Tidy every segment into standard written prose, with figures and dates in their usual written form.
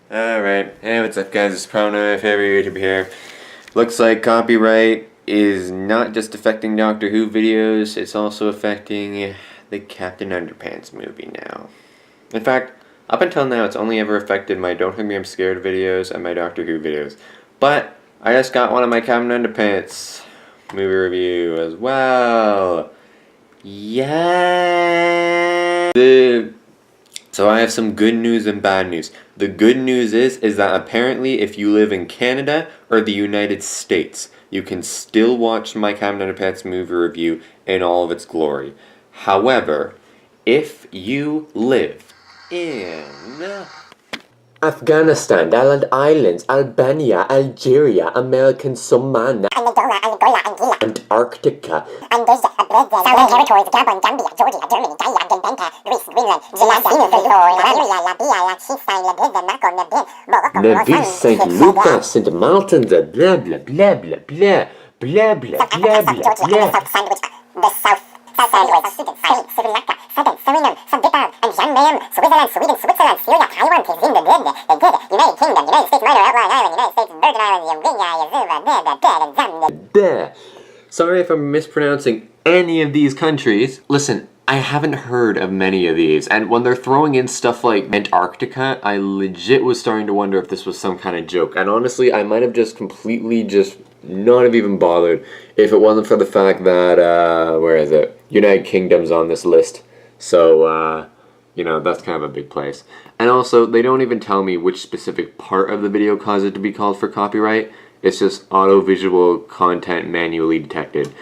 Alright, hey, what's up guys, it's Prono, my favorite YouTuber here. Looks like copyright is not just affecting Doctor Who videos, it's also affecting the Captain Underpants movie now. In fact, up until now it's only ever affected my Don't Hug Me I'm Scared videos and my Doctor Who videos. But, I just got one of my Captain Underpants movie review as well. Yeah. So I have some good news and bad news. The good news is that apparently if you live in Canada or the United States, you can still watch my Captain Underpants movie review in all of its glory. However, if you live in Afghanistan, Islands, Albania, Algeria, American Samoa, Angola, Antarctica, Southern Territories, Gabon, Gambia, Georgia, Germany, Thailand, Grenada, Greece, Greenland, Nevis, St. Luca, St. Martin's, blah blah blah blah blah blah blah blah blah blah. The South Sandwich, Sri Lanka, Southern Suriname, Zanzibar, and Yangnam, Switzerland, Sweden, Switzerland, Syria, Taiwan, Kazim, the good, United Kingdom, United States, Minor Outlying Island, United States, Virgin Islands, Yazuba, Sorry if I'm mispronouncing any of these countries. Listen, I haven't heard of many of these, and when they're throwing in stuff like Antarctica, I legit was starting to wonder if this was some kind of joke. And honestly, I might have just completely not have even bothered if it wasn't for the fact that, where is it? United Kingdom's on this list. So, you know, that's kind of a big place. And also, they don't even tell me which specific part of the video caused it to be called for copyright. It's just auto-visual content manually detected.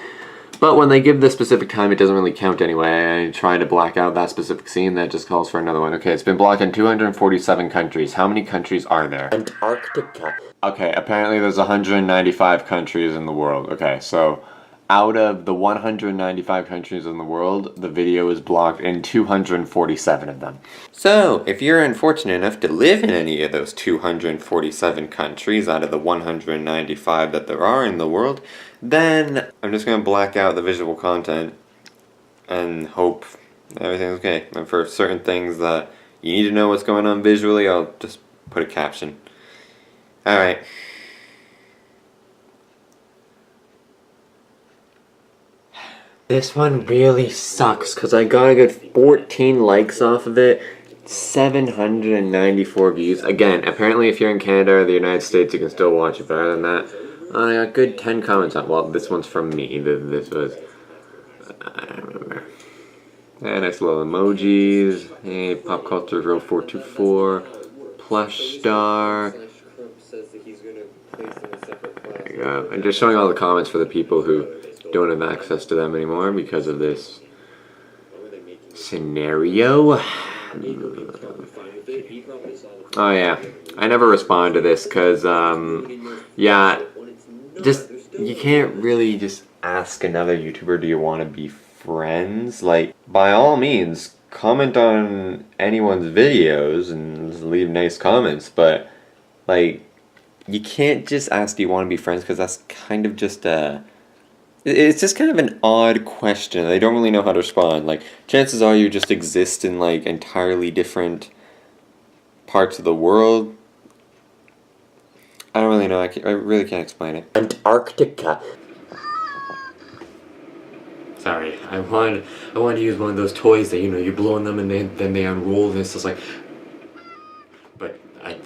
But when they give the specific time, it doesn't really count anyway. I try to black out that specific scene, that just calls for another one. Okay, it's been blocked in 247 countries. How many countries are there? Antarctica. Okay, apparently there's 195 countries in the world. Okay, so out of the 195 countries in the world, the video is blocked in 247 of them. So, if you're unfortunate enough to live in any of those 247 countries out of the 195 that there are in the world, then I'm just going to black out the visual content and hope everything's okay. And for certain things that you need to know what's going on visually, I'll just put a caption. Alright. This one really sucks because I got a good 14 likes off of it, 794 views. Again, apparently if you're in Canada or the United States, you can still watch it. Better than that, I got a good 10 comments on. Well, this one's from me. This was, I don't remember. Yeah, nice little emojis. Hey, Pop Culture Real 424, Plush Star. There you go. I'm just showing all the comments for the people who don't have access to them anymore because of this scenario. Oh yeah, I never respond to this because, yeah, just, you can't really just ask another YouTuber, do you want to be friends? Like, by all means, comment on anyone's videos and leave nice comments, but, like, you can't just ask, do you want to be friends, because that's kind of just it's just kind of an odd question. They don't really know how to respond. Like, chances are you just exist in, like, entirely different parts of the world. I don't really know. I really can't explain it. Antarctica. Sorry, I wanted to use one of those toys that, you know, you're blowing them and then they unroll and it's just like... But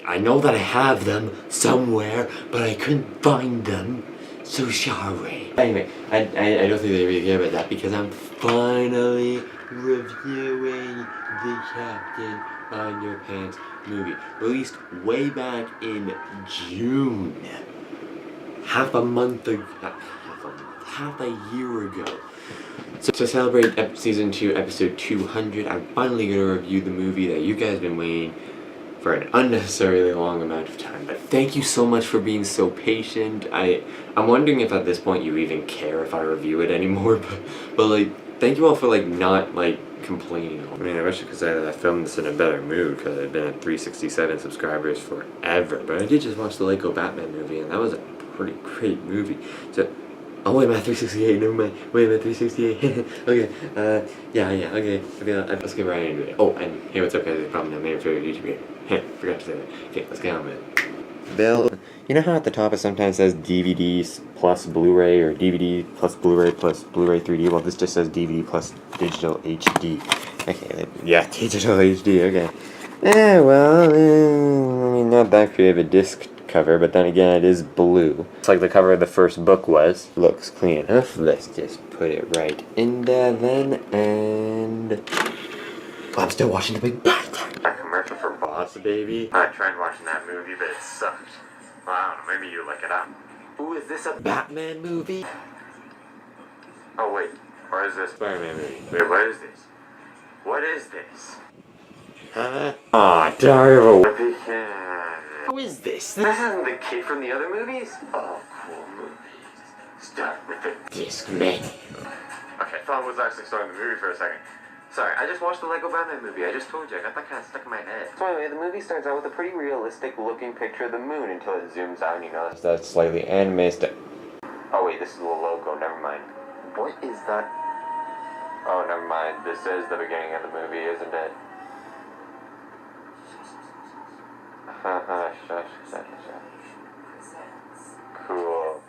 I know that I have them somewhere, but I couldn't find them. So sorry. Anyway, I don't think they really care about that because I'm finally reviewing the Captain Underpants movie. Released way back in June. Half a year ago. So to celebrate Season 2, Episode 200, I'm finally going to review the movie that you guys have been waiting for an unnecessarily long amount of time. But thank you so much for being so patient. I'm wondering if at this point you even care if I review it anymore, but like, thank you all for like not like complaining. I mean, I wish I could say that I filmed this in a better mood because I've been at 367 subscribers forever, but I did just watch the Lego Batman movie and that was a pretty great movie. So, oh wait, I'm at 368, never mind. Wait, I'm at 368. Okay, yeah, okay. Let's get right into it. Oh, and hey, what's up guys, it's probably not my favorite YouTuber. Forgot to say that. Okay, let's get on with it. Bill, you know how at the top it sometimes says DVD plus Blu-ray or DVD plus Blu-ray plus Blu-ray 3D? Well, this just says DVD plus digital HD. Okay, yeah, digital HD, okay. Well, I mean, not that creative a disc cover, but then again, it is blue. It's like the cover of the first book was. Looks clean enough. Let's just put it right in there then, and... Well, I'm still watching the Big Bang. A commercial for Boss Baby? I tried watching that movie, but it sucked. Well, I don't know, maybe you look it up. Ooh, is this a Batman movie? Oh, wait. Or is this Spider-Man movie? Wait, what is this? What is this? Huh? Aw, terrible. Who is this? This isn't the kid from the other movies? Oh, cool movies. Start with the disc menu. Okay, I thought I was actually starting the movie for a second. Sorry, I just watched the Lego Batman movie. I just told you, I got that kind of stuck in my head. So anyway, the movie starts out with a pretty realistic looking picture of the moon until it zooms out and you notice that it's slightly animated. Oh wait, this is the logo, never mind. What is that? Oh, never mind. This is the beginning of the movie, isn't it? Haha, shush. Cool.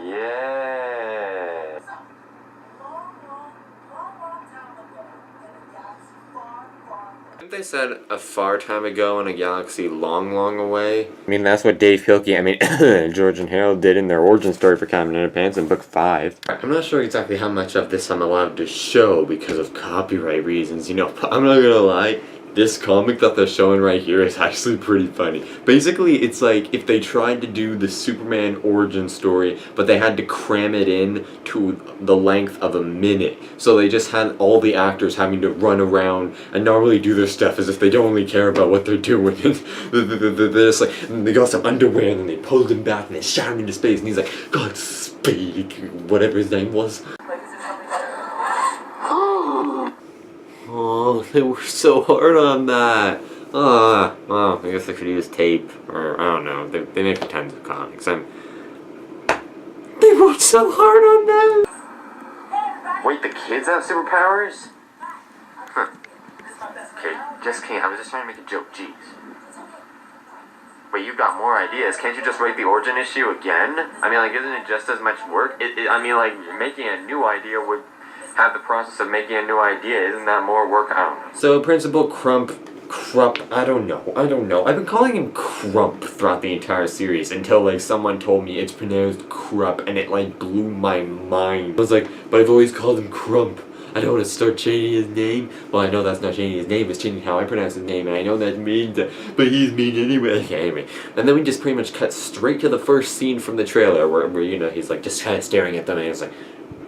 Yeah. I think they said a far time ago in a galaxy long, long away. I mean, that's what Dave Hilke, George and Harold did in their origin story for Carnival Underpants in book 5. I'm not sure exactly how much of this I'm allowed to show because of copyright reasons, you know, but I'm not gonna lie. This comic that they're showing right here is actually pretty funny. Basically, it's like if they tried to do the Superman origin story, but they had to cram it in to the length of a minute. So they just had all the actors having to run around and not really do their stuff as if they don't really care about what they're doing. They're just like, they got some underwear and then they pulled him back and they shot him into space and he's like, Godspeed, whatever his name was. Oh, they were so hard on that. Well, I guess they could use tape, or I don't know. They make tons of comics. They worked so hard on that. Wait, the kids have superpowers? Huh. Okay, just kidding. I was just trying to make a joke. Jeez. Wait, you've got more ideas. Can't you just write the origin issue again? I mean, like, isn't it just as much work? I mean, like, making a new idea would have the process of making a new idea. Isn't that more work? I don't know. So Principal Krupp, I don't know. I've been calling him Crump throughout the entire series until like someone told me it's pronounced Krupp and it like blew my mind. I was like, but I've always called him Crump. I don't want to start changing his name. Well, I know that's not changing his name, it's changing how I pronounce his name, and I know that means that, but he's mean anyway. Okay, anyway. And then we just pretty much cut straight to the first scene from the trailer where you know, he's like just kind of staring at them and he's like,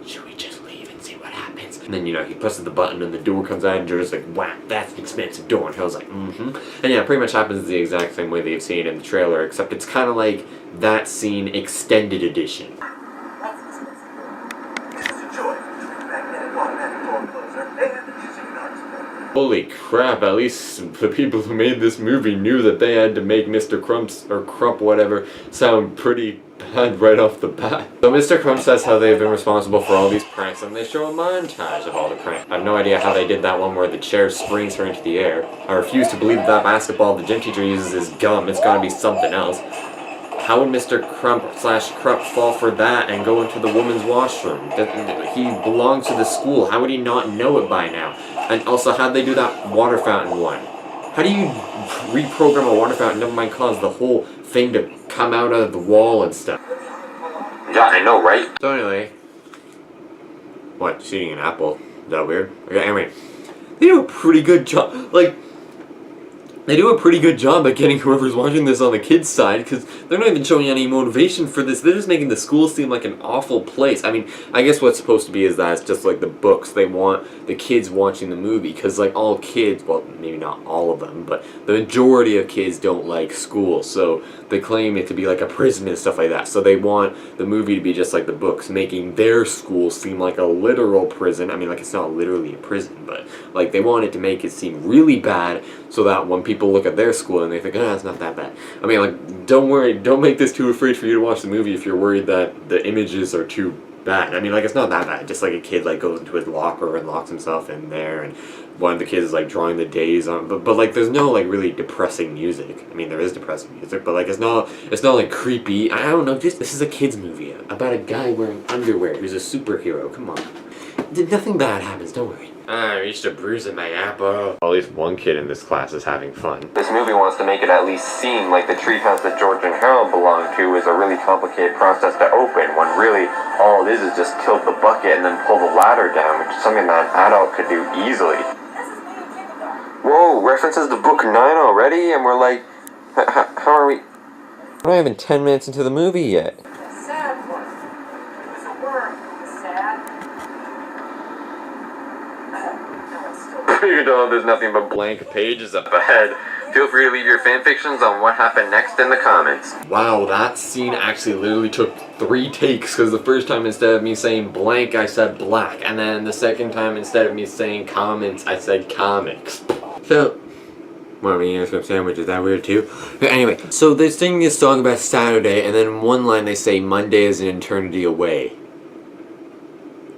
should we just leave and see what happens? And then, you know, he presses the button and the door comes out and George's like, wow, that's an expensive door. And I was like, mm-hmm. And yeah, it pretty much happens the exact same way that you've seen in the trailer, except it's kind of like that scene extended edition. Holy crap, at least the people who made this movie knew that they had to make Mr. Crumps, or Crump, whatever, sound pretty bad right off the bat. So Mr. Crump says how they've been responsible for all these pranks, and they show a montage of all the pranks. I have no idea how they did that one where the chair springs her into the air. I refuse to believe that basketball the gym teacher uses is gum. It's gotta be something else. How would Mr. Crump/Krupp fall for that and go into the woman's washroom? He belongs to the school. How would he not know it by now? And also, how'd they do that water fountain one? How do you reprogram a water fountain, never mind cause the whole thing to come out of the wall and stuff? Yeah, I know, right? So anyway, what, just eating an apple? Is that weird? Okay, anyway, they do a pretty good job, they do a pretty good job at getting whoever's watching this on the kids' side, because they're not even showing any motivation for this. They're just making the school seem like an awful place. I mean, I guess what's supposed to be is that it's just like the books. They want the kids watching the movie, because like all kids, well, maybe not all of them, but the majority of kids don't like school, so they claim it to be like a prison and stuff like that. So they want the movie to be just like the books, making their school seem like a literal prison. I mean, like, it's not literally a prison, but like they want it to make it seem really bad, so that when people look at their school and they think, it's not that bad. I mean, like, don't worry, don't make this too afraid for you to watch the movie if you're worried that the images are too bad. I mean, like, it's not that bad. Just like a kid like goes into his locker and locks himself in there, and one of the kids is like drawing the days on. But like, there's no like really depressing music. I mean, there is depressing music, but like, it's not like creepy. I don't know. This is a kids movie about a guy wearing underwear who's a superhero. Come on, nothing bad happens. Don't worry. I reached a bruise in my apple. At least one kid in this class is having fun. This movie wants to make it at least seem like the treehouse that George and Harold belong to is a really complicated process to open, when really all it is just tilt the bucket and then pull the ladder down, which is something that an adult could do easily. Whoa, references to book 9 already? And we're like, how are we? We're not even 10 minutes into the movie yet. Sad one. It's a word. Sad. You know, there's nothing but blank pages up ahead. Feel free to leave your fanfictions on what happened next in the comments. Wow, that scene actually literally took 3 takes, because the first time instead of me saying blank, I said black. And then the second time instead of me saying comments, I said comics. So, what, we eating some sandwich? Is that weird too? But anyway, so they're singing this song about Saturday, and then in one line they say Monday is an eternity away.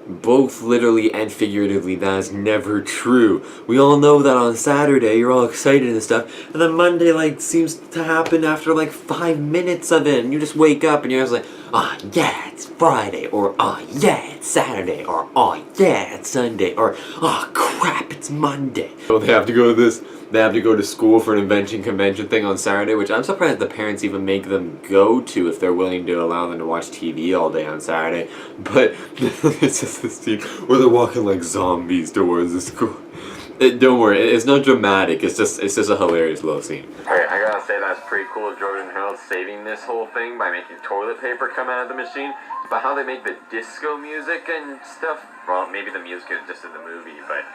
Both literally and figuratively, that is never true. We all know that on Saturday you're all excited and stuff, and then Monday like seems to happen after like 5 minutes of it, and you just wake up and you're just like, oh yeah, it's Friday, or oh yeah, it's Saturday, or oh yeah, it's Sunday, or oh crap, it's Monday. So they have to go to this. They have to go to school for an invention convention thing on Saturday, which I'm surprised the parents even make them go to if they're willing to allow them to watch TV all day on Saturday. But it's just this scene where they're walking like zombies towards the school. Don't worry, it's not dramatic. It's just a hilarious little scene. Alright, I gotta say that's pretty cool of Jordan Harold saving this whole thing by making toilet paper come out of the machine. But how they make the disco music and stuff, well, maybe the music is just in the movie, but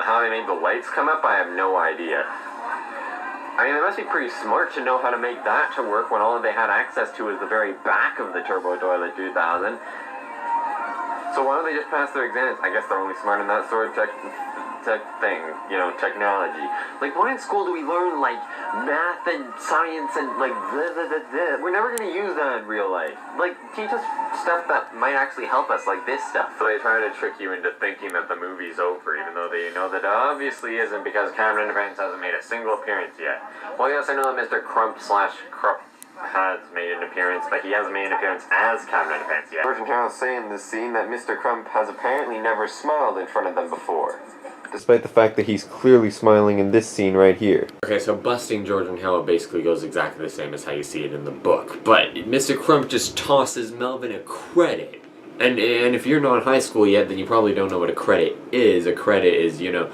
how they made the lights come up, I have no idea. I mean, they must be pretty smart to know how to make that to work when all they had access to is the very back of the Turbo Toilet 2000. So why don't they just pass their exams? I guess they're only smart in that sort of tech thing, you know, technology. Like, why in school do we learn, like, math and science and, like, blah, blah, blah, blah. We're never gonna use that in real life. Like, teach us stuff that might actually help us, like this stuff. So they try to trick you into thinking that the movie's over, even though they know that it obviously isn't, because Cameron Underpants hasn't made a single appearance yet. Well, yes, I know that Mr. Crump/Krupp has made an appearance, but he hasn't made an appearance as Cameron Underpants yet. George and Harold say in this scene that Mr. Crump has apparently never smiled in front of them before, despite the fact that he's clearly smiling in this scene right here. Okay, so busting George and Harold basically goes exactly the same as how you see it in the book, but Mr. Crump just tosses Melvin a credit. And if you're not in high school yet, then you probably don't know what a credit is. A credit is, you know,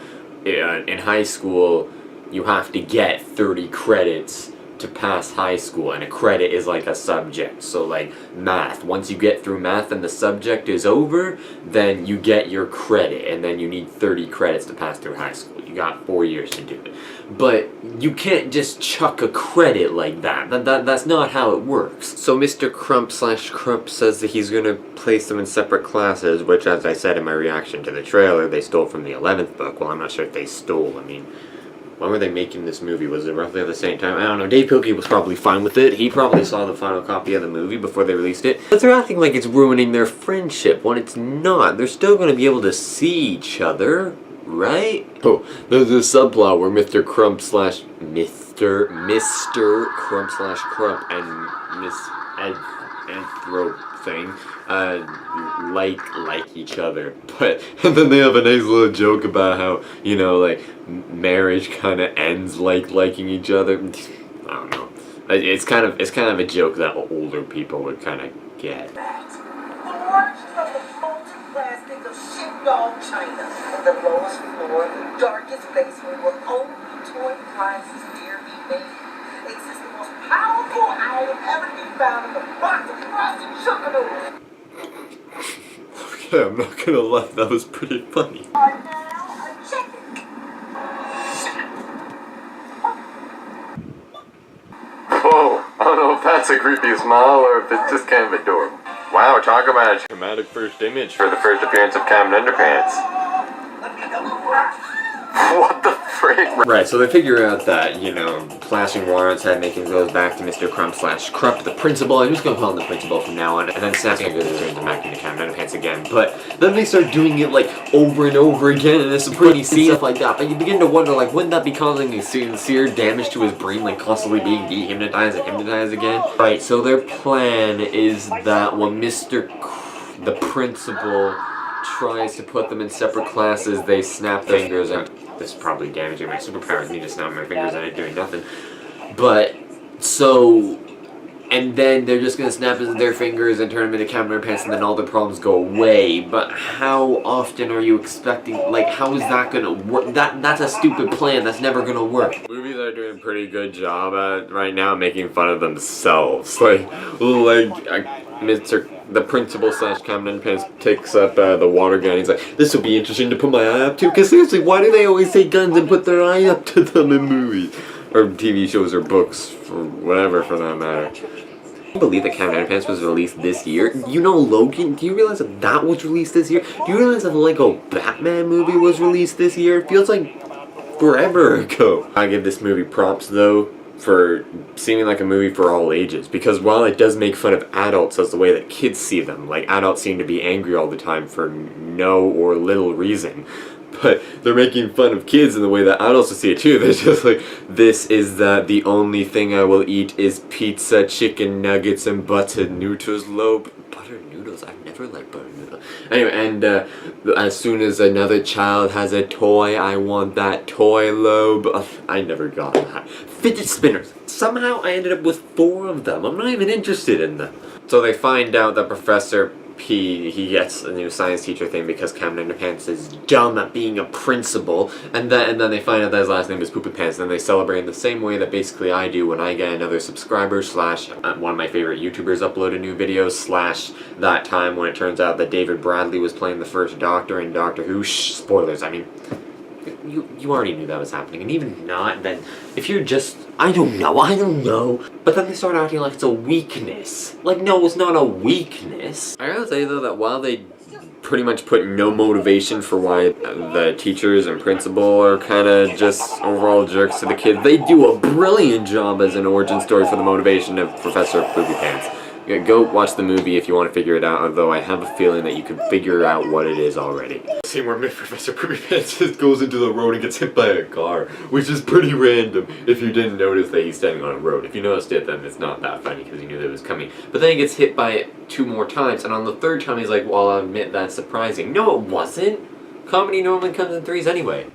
in high school, you have to get 30 credits to pass high school, and a credit is like a subject. So like math, once you get through math and the subject is over, then you get your credit, and then you need 30 credits to pass through high school. You got 4 years to do it. But you can't just chuck a credit like that. That's not how it works. So Mr. Crump/Krupp says that he's gonna place them in separate classes, which, as I said in my reaction to the trailer, they stole from the 11th book. Well, I'm not sure if they stole. I mean, when were they making this movie? Was it roughly at the same time? I don't know. Dave Pilkey was probably fine with it. He probably saw the final copy of the movie before they released it. But they're acting like it's ruining their friendship when it's not. They're still going to be able to see each other, right? Oh, there's a subplot where Mr. Crump/Krupp and Miss Anthro thing like each other, but and then they have a nice little joke about how, you know, like marriage kind of ends like liking each other. I don't know. It's kind of a joke that older people would kind of get. The worst of the molten plastic of sheepdog China, and the lowest floor, darkest basement where only toy prizes dare be made, exists the most powerful owl ever to be found in the box of frosted sugar noodles. Okay, I'm not gonna lie, that was pretty funny. Are now a chicken. Whoa, I don't know if that's a creepy smile or if it's just kind of adorable. Wow, talk about a dramatic first image for the first appearance of Cameron Underpants. What the prick. Right, so they figure out that, you know, splashing water on his head, making goes back to Mr. Crump, the principal. I'm just gonna call him the principal from now on, and then snapping fingers and turns him back into Captain Underpants again. But then they start doing it like over and over again, and it's a pretty scene stuff like that. But you begin to wonder, like, wouldn't that be causing a sincere damage to his brain, like constantly being dehypnotized and hypnotized again? Right, so their plan is that when the principal tries to put them in separate classes, they snap their fingers, and this is probably damaging my superpowers. Me to snap my fingers and I'm doing nothing. But so, and then they're just gonna snap their fingers and turn them into Captain Underpants, and then all the problems go away. But how often are you expecting? Like, how is that gonna work? That's a stupid plan. That's never gonna work. Movies are doing a pretty good job at right now making fun of themselves. Like the principal / Captain Underpants takes up the water gun. He's like, this would be interesting to put my eye up to. Because seriously, why do they always take guns and put their eye up to them in movies? Or TV shows or books, or whatever for that matter. I believe that Captain Underpants was released this year. You know Logan? Do you realize that was released this year? Do you realize that the Lego Batman movie was released this year? It feels like forever ago. I give this movie props though for seeming like a movie for all ages, because while it does make fun of adults as the way that kids see them, like adults seem to be angry all the time for no or little reason, but they're making fun of kids in the way that adults will see it too. They're just like, this is the only thing I will eat is pizza, chicken nuggets, and buttered noodles. Buttered noodles? I've never liked buttered noodles. Anyway, and as soon as another child has a toy, I want that toy lobe. I never got that. Fidget spinners. Somehow I ended up with 4 of them. I'm not even interested in them. So they find out that Professor P, he gets a new science teacher thing because Captain Underpants is dumb at being a principal, and then they find out that his last name is Poopy Pants, and then they celebrate in the same way that basically I do when I get another subscriber / one of my favorite YouTubers upload a new video / that time when it turns out that David Bradley was playing the first Doctor in Doctor Who. Spoilers, I mean, you already knew that was happening, and even not, then if you're just, I don't know. But then they start acting like it's a weakness. Like, no, it's not a weakness. I gotta say though that while they pretty much put no motivation for why the teachers and principal are kind of just overall jerks to the kids, they do a brilliant job as an origin story for the motivation of Professor Poopy Pants. Yeah, go watch the movie if you want to figure it out, although I have a feeling that you can figure out what it is already. Scene where Professor Poopy Pants just goes into the road and gets hit by a car, which is pretty random if you didn't notice that he's standing on a road. If you noticed it, then it's not that funny because you knew that it was coming. But then he gets hit by it 2 more times, and on the 3rd time he's like, well, I'll admit that's surprising. No, it wasn't. Comedy normally comes in 3s anyway.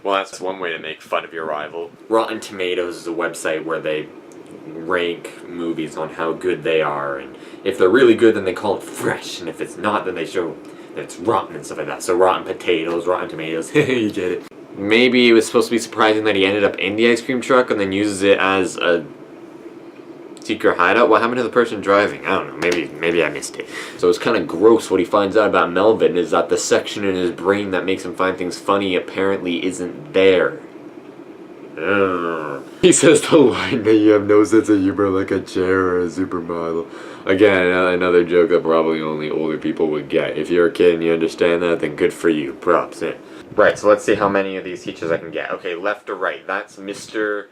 Well, that's one way to make fun of your rival. Rotten Tomatoes is a website where they rank movies on how good they are, and if they're really good then they call it fresh, and if it's not then they show that it's rotten and stuff like that. So Rotten Potatoes, Rotten Tomatoes, you get it. Maybe it was supposed to be surprising that he ended up in the ice cream truck and then uses it as a secret hideout. What happened to the person driving? I don't know, maybe I missed it. So it's kind of gross. What he finds out about Melvin is that the section in his brain that makes him find things funny apparently isn't there. He says the line that you have no sense of humor like a chair or a supermodel. Again, another joke that probably only older people would get. If you're a kid and you understand that, then good for you. Props. Right, so let's see how many of these teachers I can get. Okay, left or right. That's Mr.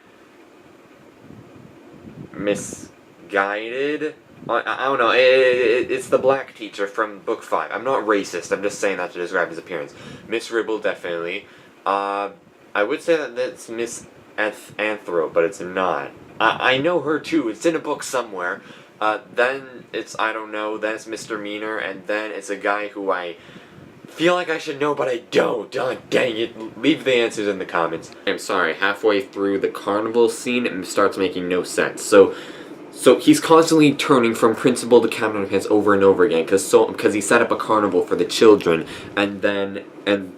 Misguided. I don't know. It's the black teacher from book 5. I'm not racist. I'm just saying that to describe his appearance. Miss Ribble, definitely. I would say that that's Miss Anthro, but it's not. I know her too. It's in a book somewhere. Then it's, I don't know, then it's Mr. Meaner, and then it's a guy who I feel like I should know, but I don't. Oh, dang it. Leave the answers in the comments. I'm sorry, halfway through the carnival scene, it starts making no sense. So he's constantly turning from principal to Captain Underpants over and over again, because he set up a carnival for the children, and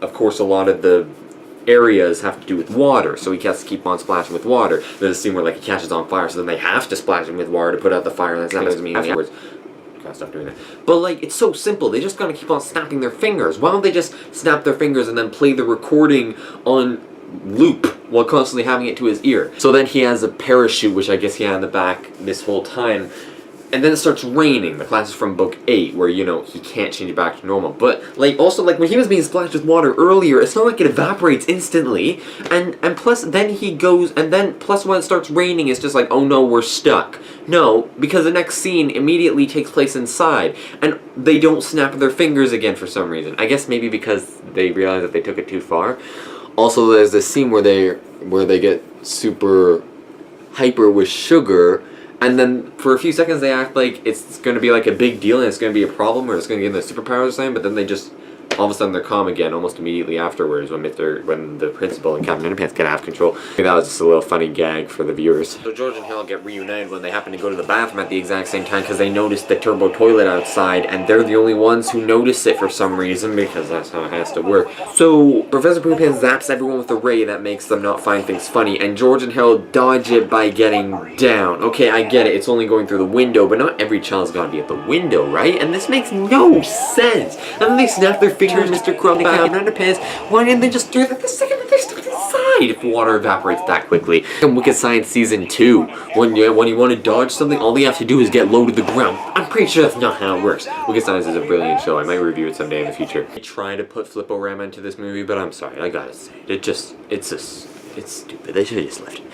of course a lot of the areas have to do with water, so he has to keep on splashing with water. There's a scene where like he catches on fire, so then they have to splash him with water to put out the fire, and that's not me afterwards. Gotta stop doing that. But like, it's so simple. They just gotta keep on snapping their fingers. Why don't they just snap their fingers and then play the recording on loop while constantly having it to his ear? So then he has a parachute, which I guess he had in the back this whole time. and then it starts raining. The class is from book 8, where, you know, he can't change it back to normal. But, like, also, like, when he was being splashed with water earlier, it's not like it evaporates instantly. And plus, then he goes, and then, plus when it starts raining, it's just like, oh no, we're stuck. No, because the next scene immediately takes place inside, and they don't snap their fingers again for some reason. I guess maybe because they realize that they took it too far. Also, there's this scene where they get super hyper with sugar, and then for a few seconds they act like it's going to be like a big deal and it's going to be a problem or it's going to give them superpowers or something, but then they just, all of a sudden they're calm again almost immediately afterwards when the principal and Captain Underpants get out of control. That was just a little funny gag for the viewers. So George and Harold get reunited when they happen to go to the bathroom at the exact same time because they notice the turbo toilet outside, and they're the only ones who notice it for some reason because that's how it has to work. So Professor Poopans zaps everyone with a ray that makes them not find things funny, and George and Harold dodge it by getting down. Okay, I get it, it's only going through the window, but not every child's gotta be at the window, right? And this makes no sense! And then they snap their fingers, Mr. Crump and Captain Underpants. Why didn't they just do that the second that they stepped inside if water evaporates that quickly? In Wicked Science Season 2, when you want to dodge something, all you have to do is get low to the ground. I'm pretty sure that's not how it works. Wicked Science is a brilliant show. I might review it someday in the future. I try to put Flipporama into this movie, but I'm sorry, I gotta say it. It's stupid. They should have just left it.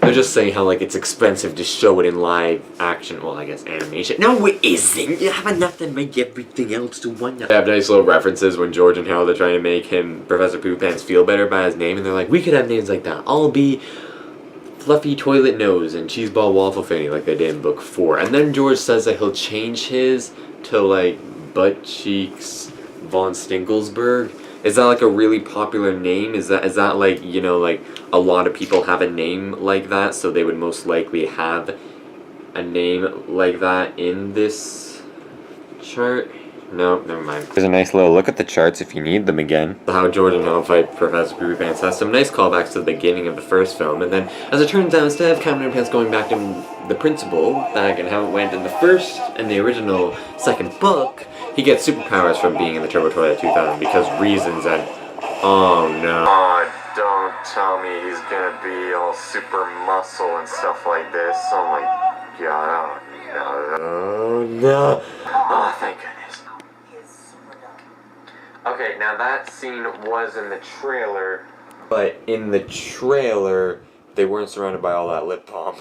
They're just saying how, like, it's expensive to show it in live action. Well, I guess animation. No, it isn't. You have enough to make everything else to one. They have nice little references when George and Harold are trying to make him, Professor Poopants, feel better by his name. And they're like, we could have names like that. I'll be Fluffy Toilet Nose and Cheeseball Waffle Fanny like they did in book 4. And then George says that he'll change his to, like, Butt Cheeks Von Stinklesberg. Is that like a really popular name? Is that like, you know, like a lot of people have a name like that, so they would most likely have a name like that in this chart? No, never mind. There's a nice little look at the charts if you need them again. How George and Harold fight Professor Poopants has some nice callbacks to the beginning of the first film, and then, as it turns out, instead of Captain Underpants going back to the principal, back and how it went in the first and the original second book, he gets superpowers from being in the Turbo Toilet 2000 because reasons and... Oh no. Oh, don't tell me he's gonna be all super muscle and stuff like this. Oh my god. Oh no. Oh, thank goodness. Okay, now that scene was in the trailer, but in the trailer, they weren't surrounded by all that lip balm.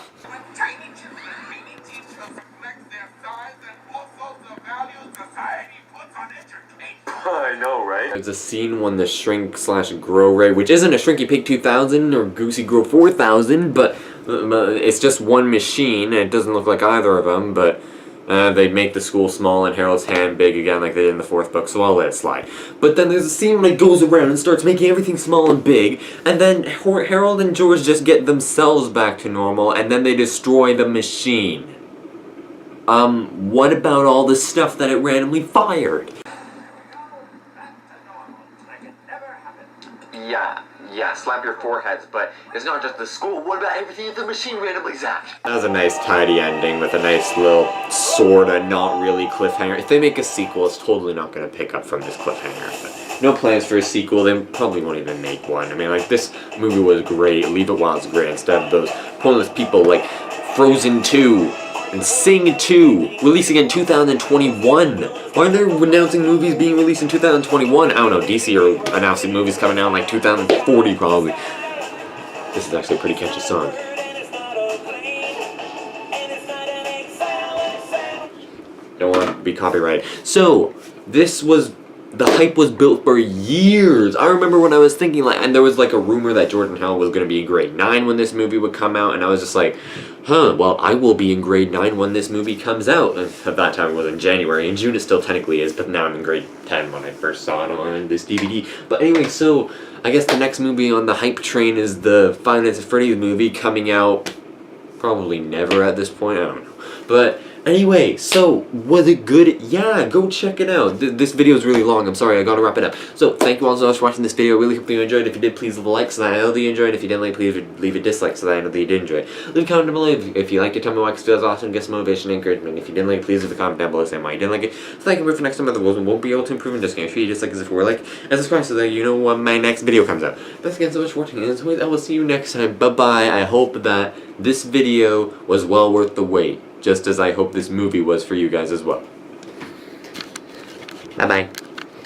I know, right? There's a scene when the Shrink/Grow Ray, which isn't a Shrinky Pig 2000 or Goosey Grow 4000, but it's just one machine, and it doesn't look like either of them, but they make the school small and Harold's hand big again like they did in the 4th book, so I'll let it slide. But then there's a scene when it goes around and starts making everything small and big, and then Harold and George just get themselves back to normal, and then they destroy the machine. What about all the stuff that it randomly fired? Yeah, slap your foreheads, but it's not just the school. What about everything if the machine randomly zapped? That was a nice tidy ending with a nice little sorta not really cliffhanger. If they make a sequel, it's totally not going to pick up from this cliffhanger. But no plans for a sequel. They probably won't even make one. I mean, like, this movie was great. Leave It While It's Great instead of those pointless people like Frozen 2 and Sing 2 releasing in 2021. Why are they announcing movies being released in 2021? I don't know, DC are announcing movies coming out in like 2040 probably. This is actually a pretty catchy song. Don't want to be copyrighted. So, the hype was built for years. I remember when I was thinking, like, and there was like a rumor that George and Harold was going to be in grade 9 when this movie would come out, and I was just like, well, I will be in grade 9 when this movie comes out. And at that time it was in January. In June it still technically is, but now I'm in grade 10 when I first saw it on this DVD. But anyway, so I guess the next movie on the hype train is the Five Nights at Freddy's movie coming out probably never at this point. I don't know. But anyway, so, was it good? Yeah, go check it out. This video is really long. I'm sorry, I gotta wrap it up. So, thank you all so much for watching this video. I really hope you enjoyed. If you did, please leave a like so that I know that you enjoyed. If you didn't like, please leave a dislike so that I know that you did enjoy. Leave a comment down below if you liked it. Tell me why it feels awesome. Get some motivation and encouragement. If you didn't like, please leave a comment down below saying why you didn't like it. So, thank you for next time. Otherwise, won't be able to improve in this game. Treat you just like as if we were like, and subscribe so that you know when my next video comes out. Thanks again so much for watching. And as always, I will see you next time. Bye bye. I hope that this video was well worth the wait. just as I hope this movie was for you guys as well. Bye-bye.